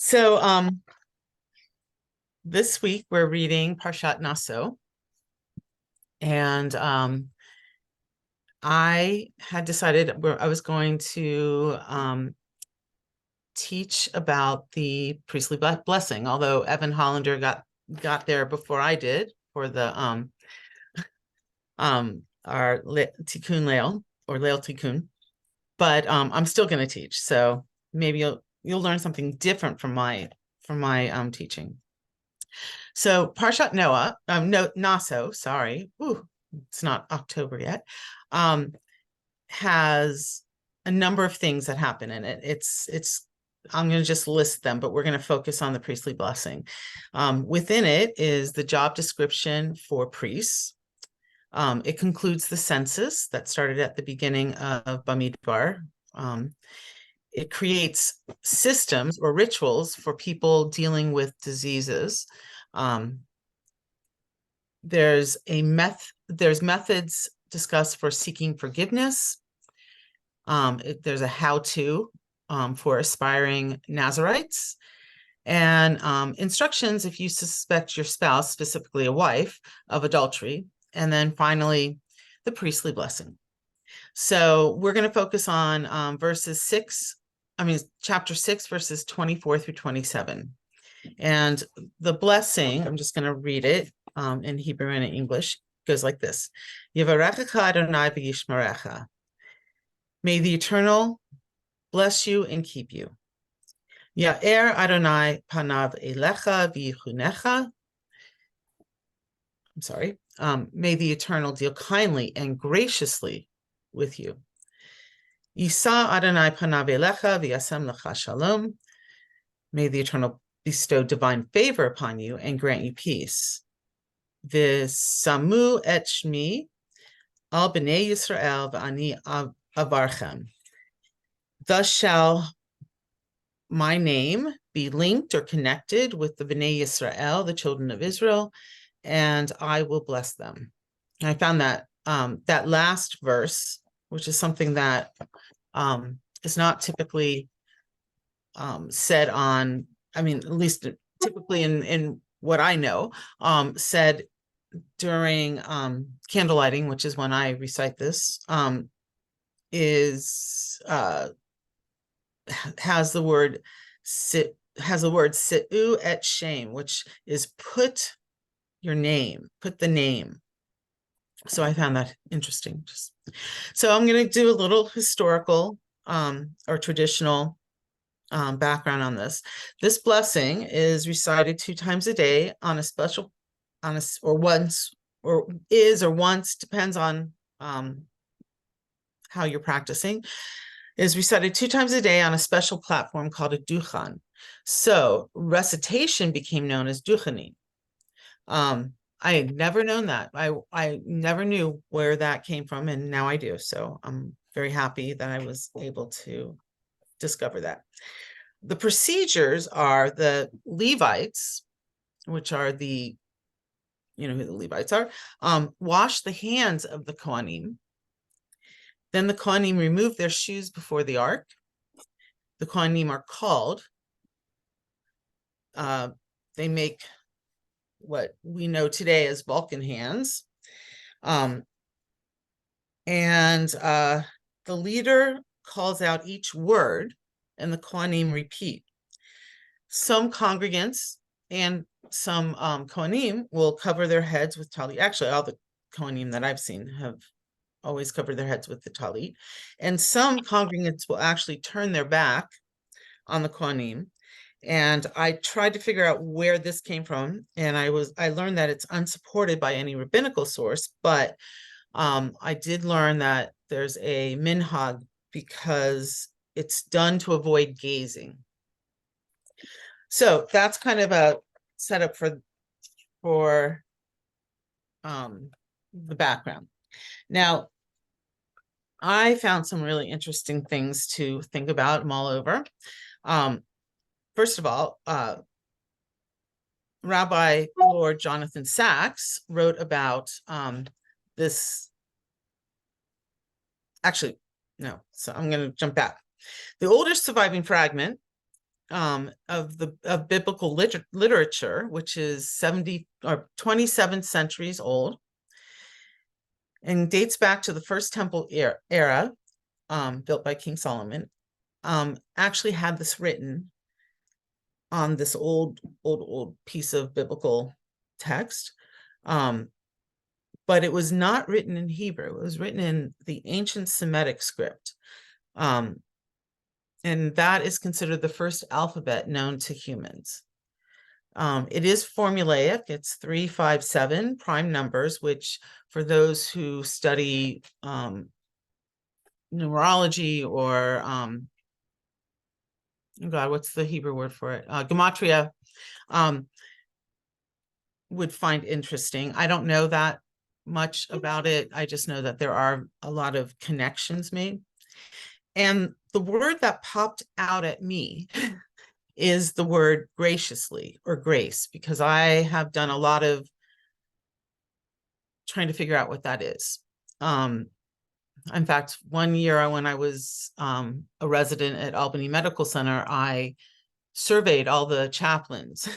So this week we're reading Parashat Naso, and I had decided I was going to teach about the priestly blessing, although Evan Hollander got there before I did for the our Tikkun Leil or Leil Tikkun, but I'm still going to teach. So maybe you'll learn something different from my teaching. So Parshat Noah, no, Naso, sorry. Ooh, it's not October yet. Has a number of things that happen in it. It's I'm going to just list them, but we're going to focus on the priestly blessing. Within it is the job description for priests. It concludes the census that started at the beginning of Bamidbar. It creates systems or rituals for people dealing with diseases. There's methods discussed for seeking forgiveness. There's a how-to for aspiring Nazarites, and instructions if you suspect your spouse, specifically a wife, of adultery. And then finally, the priestly blessing. So we're going to focus on chapter 6, verses 24 through 27. And the blessing, I'm just going to read it in Hebrew and in English. It goes like this. Yivarechecha Adonai v'yishmerecha. May the Eternal bless you and keep you. Ya'er Adonai panav elecha v'yichunecha. I'm sorry. May the Eternal deal kindly and graciously with you. Yisa Adonai panav elecha v'yasem lecha shalom. May the Eternal bestow divine favor upon you and grant you peace. V'samu et shmi al b'nei Yisrael v'ani avarchem. Thus shall my name be linked or connected with the B'nai Yisrael, the children of Israel, and I will bless them. And I found that that last verse, which is something that is not typically said on, at least typically in what I know, said during candlelighting, which is when I recite this, has the word si'u et shem, which is put the name. So I found that interesting. So I'm going to do a little historical or traditional background on this. This blessing is recited 2 times a day on a special, or once, depends on how you're practicing. Is recited 2 times a day on a special platform called a duchan. So recitation became known as duchanim. I had never known that. I never knew where that came from, and now I do. So I'm very happy that I was able to discover that. The procedures are the Levites, which are the, you know who the Levites are, wash the hands of the Kohanim. Then the Kohanim remove their shoes before the ark. The Kohanim are called. They make what we know today as Vulcan hands. And the leader calls out each word, and the Kohanim repeat. Some congregants and some Kohanim will cover their heads with talit. Actually, all the Kohanim that I've seen have always covered their heads with the talit. And some congregants will actually turn their back on the Kohanim. And I tried to figure out where this came from, and I learned that it's unsupported by any rabbinical source, but I did learn that there's a minhag because it's done to avoid gazing. So that's kind of a setup for the background. Now, I found some really interesting things to think about. I'm all over. First of all, Rabbi Lord Jonathan Sacks wrote about this. Actually, no, so I'm going to jump back. The oldest surviving fragment of biblical literature, which is 70 or 27 centuries old, and dates back to the first temple era, built by King Solomon. Actually had this written on this old piece of biblical text. But it was not written in Hebrew. It was written in the ancient Semitic script. And that is considered the first alphabet known to humans. It is formulaic. It's 3, 5, 7 prime numbers, which for those who study numerology or, oh God, what's the Hebrew word for it? Gematria, would find interesting. I don't know that much about it. I just know that there are a lot of connections made. And the word that popped out at me is the word graciously or grace, because I have done a lot of trying to figure out what that is. In fact, one year when I was a resident at Albany Medical Center, I surveyed all the chaplains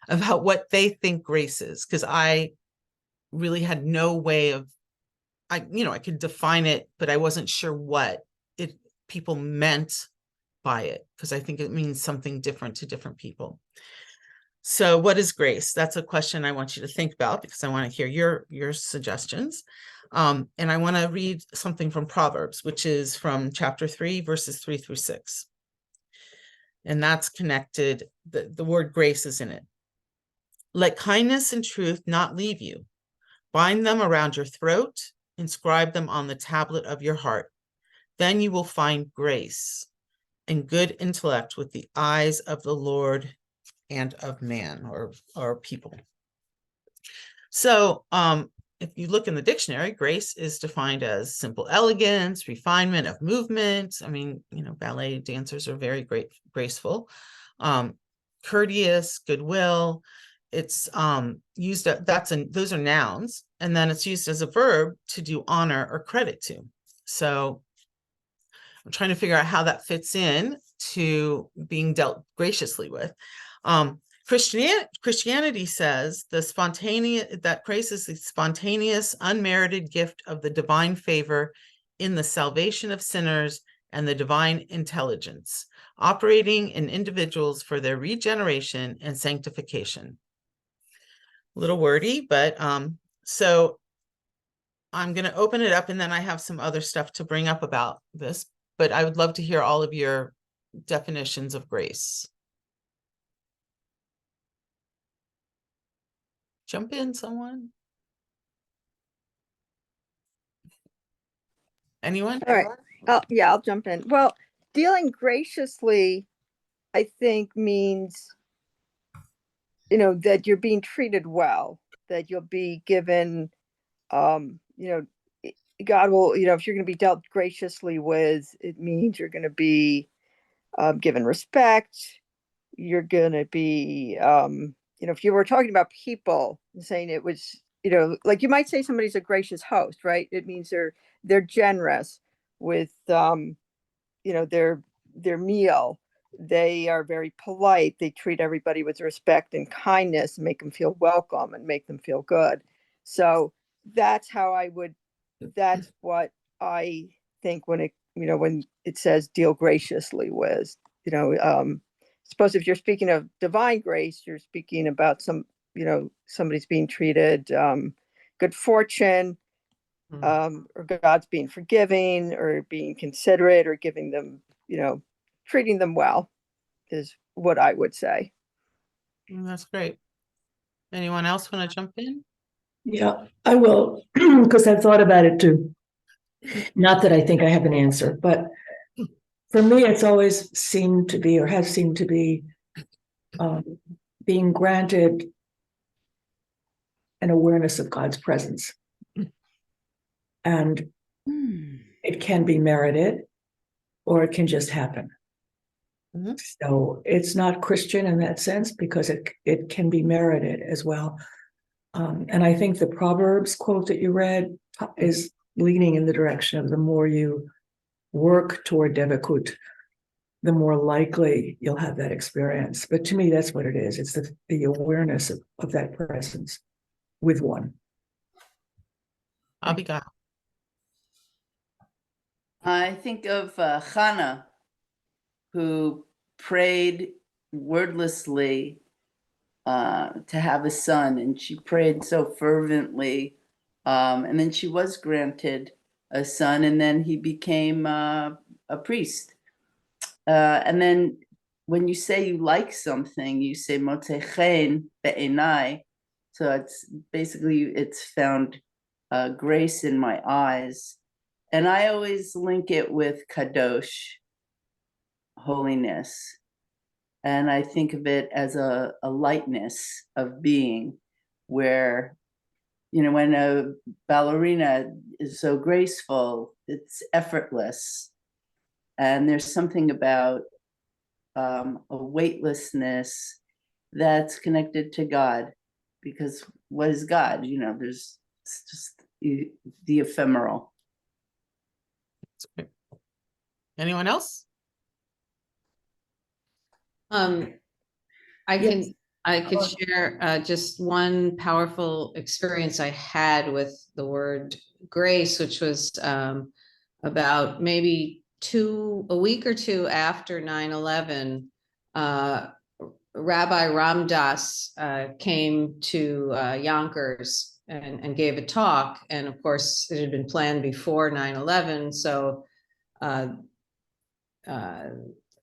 about what they think grace is, because I really had no way of, I could define it, but I wasn't sure what people meant by it, because I think it means something different to different people. So what is grace? That's a question I want you to think about, because I want to hear your suggestions. And I want to read something from Proverbs, which is from chapter 3, verses 3 through 6. And that's connected. The word grace is in it. Let kindness and truth not leave you. Bind them around your throat, inscribe them on the tablet of your heart. Then you will find grace and good intellect with the eyes of the Lord and of man, or people. So if you look in the dictionary, grace is defined as simple elegance, refinement of movement. I mean, ballet dancers are very graceful. Courteous, goodwill. It's used, those are nouns, and then it's used as a verb to do honor or credit to. So I'm trying to figure out how that fits in to being dealt graciously with. Christianity says that grace is the spontaneous, unmerited gift of the divine favor in the salvation of sinners and the divine intelligence, operating in individuals for their regeneration and sanctification. A little wordy, but so I'm going to open it up, and then I have some other stuff to bring up about this, but I would love to hear all of your definitions of grace. Jump in, someone. Anyone? All right. Yeah, I'll jump in. Well, dealing graciously, I think, means, that you're being treated well, that you'll be given, God will, if you're going to be dealt graciously with, it means you're going to be given respect. You're going to be, if you were talking about people and saying it was, like you might say somebody's a gracious host, right? It means they're generous with, their meal. They are very polite. They treat everybody with respect and kindness, and make them feel welcome and make them feel good. So that's what I think when it says deal graciously with, suppose if you're speaking of divine grace, you're speaking about somebody's being treated good fortune, or God's being forgiving or being considerate or giving them, treating them well, is what I would say. That's great. Anyone else want to jump in? Yeah, I will, because I've thought about it too. Not that I think I have an answer, but for me, it's always seemed to be, or has seemed to be, being granted an awareness of God's presence. And it can be merited, or it can just happen. Mm-hmm. So it's not Christian in that sense, because it can be merited as well. And I think the Proverbs quote that you read is leaning in the direction of the more you work toward devekut, the more likely you'll have that experience. But to me, that's what it is. It's the awareness of that presence with one. Abigail. I think of Hannah, who prayed wordlessly to have a son, and she prayed so fervently, and then she was granted a son, and then he became a priest. And then when you say you like something, you say motze chen be'enai, so it's basically it's found grace in my eyes. And I always link it with kadosh, holiness. And I think of it as a lightness of being, where, you know, when a ballerina is so graceful, it's effortless. And there's something about a weightlessness that's connected to God, because what is God? You know, it's just the ephemeral. Anyone else? I Yes. could share just one powerful experience I had with the word grace, which was about maybe a week or two after 9/11. Rabbi Ram Dass came to Yonkers and gave a talk, and of course it had been planned before 9/11, so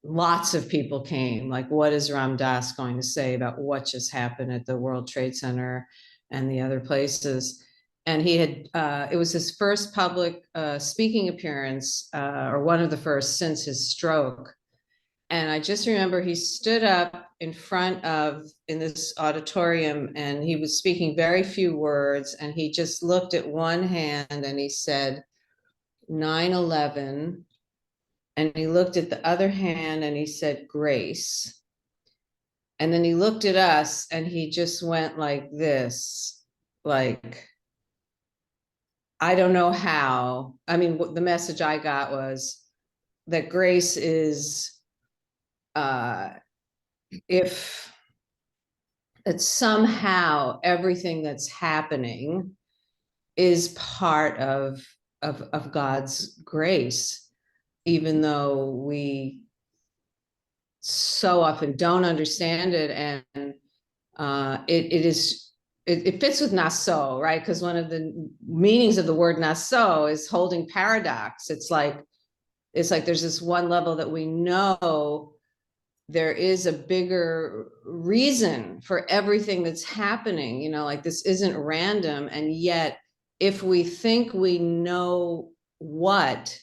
lots of people came. Like, what is Ram Dass going to say about what just happened at the World Trade Center and the other places? And he had, it was his first public speaking appearance, or one of the first since his stroke. And I just remember he stood up in this auditorium, and he was speaking very few words, and he just looked at one hand and he said, 9/11. And he looked at the other hand and he said, grace. And then he looked at us and he just went like this, like, I don't know how. I mean, the message I got was that grace is, if that somehow everything that's happening is part of God's grace, even though we so often don't understand it. And it fits with Naso, right? Because one of the meanings of the word Naso is holding paradox. It's like there's this one level that we know there is a bigger reason for everything that's happening, you know, like this isn't random. And yet, if we think we know what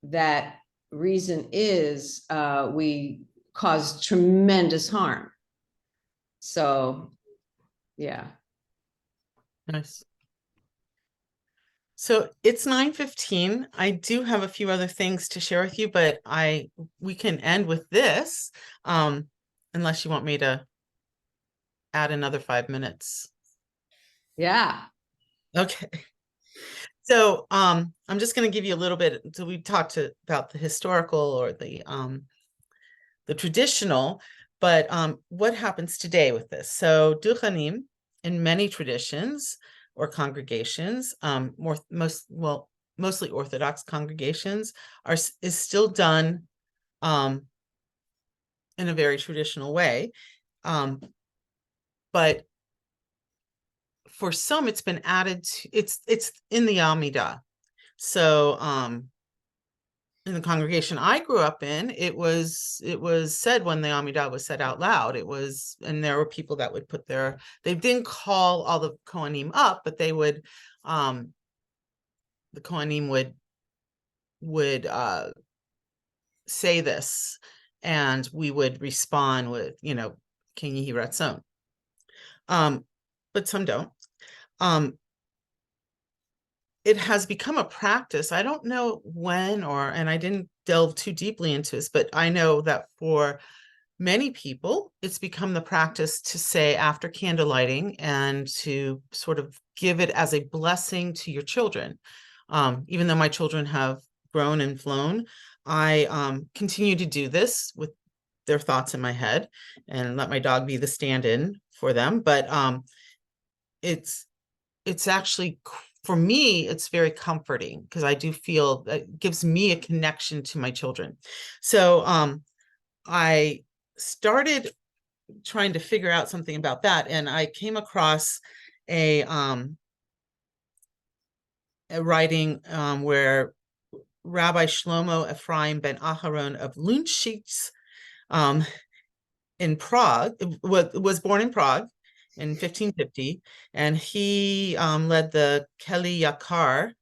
that reason is, we cause tremendous harm. So, yeah. Nice. So it's 9:15. I do have a few other things to share with you, but we can end with this, unless you want me to add another 5 minutes. Yeah. Okay. So I'm just going to give you a little bit. So we talked about the historical or the traditional, but what happens today with this? So duchanim in many traditions or congregations, mostly Orthodox congregations, is still done in a very traditional way, but for some it's been added to, it's in the Amidah. So in the congregation I grew up in, it was said when the Amidah was said out loud. And there were people that would they didn't call all the Kohanim up, but they would, the Kohanim would say this, and we would respond with, Ken Yehi Ratzon. But some don't. It has become a practice. I don't know when and I didn't delve too deeply into this, but I know that for many people, it's become the practice to say after candle lighting and to sort of give it as a blessing to your children. Even though my children have grown and flown, I continue to do this with their thoughts in my head and let my dog be the stand-in for them. But it's actually, for me, it's very comforting because I do feel that it gives me a connection to my children. So I started trying to figure out something about that, and I came across a writing where Rabbi Shlomo Ephraim ben Aharon of Lunchitz in Prague, was born in Prague in 1550, and he led the Keli Yakar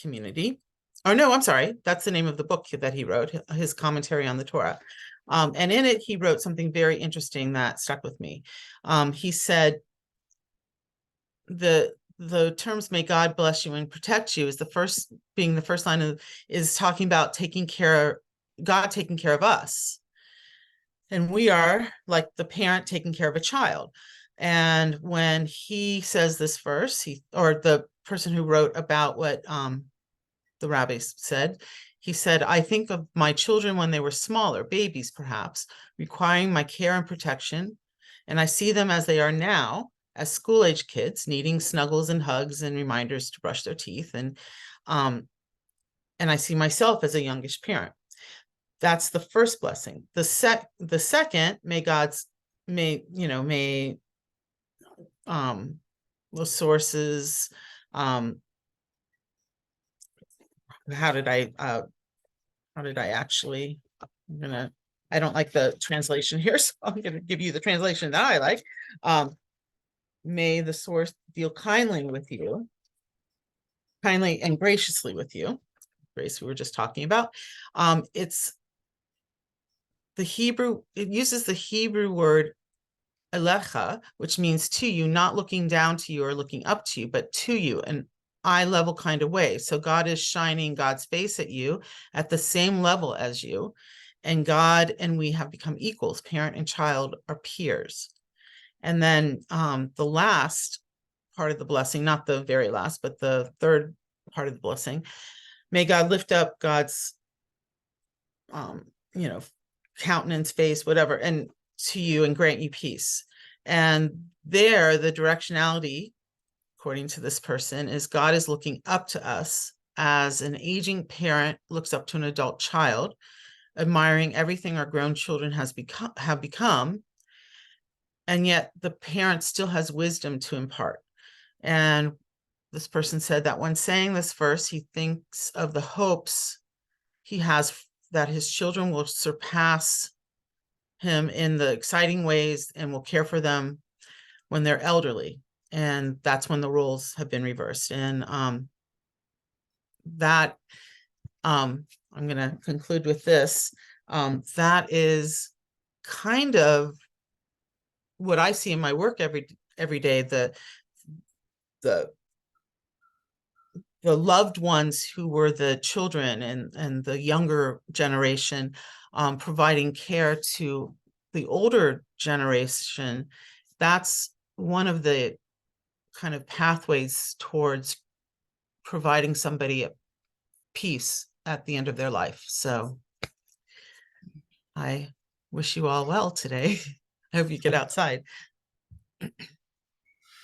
community. Or no, I'm sorry, that's the name of the book that he wrote, his commentary on the Torah. And in it, he wrote something very interesting that stuck with me. He said, the terms "may God bless you and protect you" is the first line of, is talking about God taking care of us. And we are like the parent taking care of a child. And when he says this verse, or the person who wrote about what the rabbi said, he said, "I think of my children when they were smaller, babies perhaps, requiring my care and protection. And I see them as they are now, as school-age kids, needing snuggles and hugs and reminders to brush their teeth. And I see myself as a youngish parent." That's the first blessing. The second, may the sources, how did I actually, I don't like the translation here, so I'm gonna give you the translation that I like. May the source deal kindly and graciously with you. Grace we were just talking about. It's the Hebrew, it uses the Hebrew word elecha, which means to you, not looking down to you or looking up to you, but to you, an eye level kind of way. So God is shining God's face at you at the same level as you, and God and we have become equals. Parent and child are peers. And then the last part of the blessing, not the very last, but the third part of the blessing, may God lift up God's countenance, face, whatever, and to you, and grant you peace. And there, the directionality, according to this person, is God is looking up to us as an aging parent looks up to an adult child, admiring everything our grown children have become, and yet the parent still has wisdom to impart. And this person said that when saying this verse, he thinks of the hopes he has that his children will surpass him in the exciting ways and will care for them when they're elderly. And that's when the roles have been reversed. And I'm going to conclude with this. That is kind of what I see in my work every day. The loved ones who were the children and the younger generation, providing care to the older generation. That's one of the kind of pathways towards providing somebody a peace at the end of their life. So I wish you all well today. I hope you get outside.